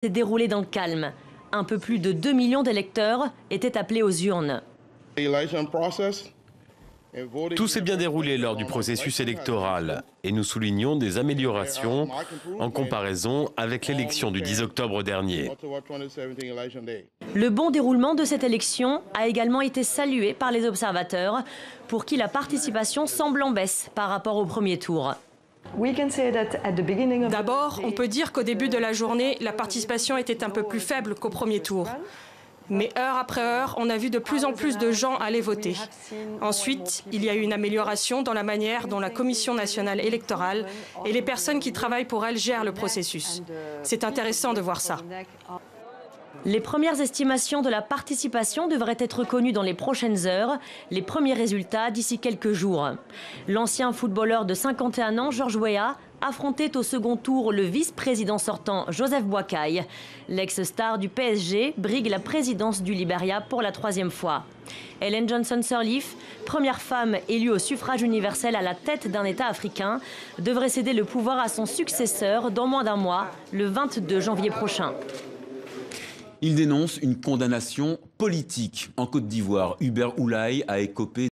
s'est déroulé dans le calme. Un peu plus de 2 millions d'électeurs étaient appelés aux urnes. Tout s'est bien déroulé lors du processus électoral et nous soulignons des améliorations en comparaison avec l'élection du 10 octobre dernier. Le bon déroulement de cette élection a également été salué par les observateurs, pour qui la participation semble en baisse par rapport au premier tour. D'abord, on peut dire qu'au début de la journée, la participation était un peu plus faible qu'au premier tour. Mais heure après heure, on a vu de plus en plus de gens aller voter. Ensuite, il y a eu une amélioration dans la manière dont la Commission nationale électorale et les personnes qui travaillent pour elle gèrent le processus. C'est intéressant de voir ça. Les premières estimations de la participation devraient être connues dans les prochaines heures, les premiers résultats d'ici quelques jours. L'ancien footballeur de 51 ans, George Weah, affrontait au second tour le vice-président sortant Joseph Boakai. L'ex-star du PSG brigue la présidence du Libéria pour la 3e fois. Ellen Johnson Sirleaf, première femme élue au suffrage universel à la tête d'un État africain, devrait céder le pouvoir à son successeur dans moins d'un mois, le 22 janvier prochain. Il dénonce une condamnation politique. En Côte d'Ivoire, Hubert Oulaye a écopé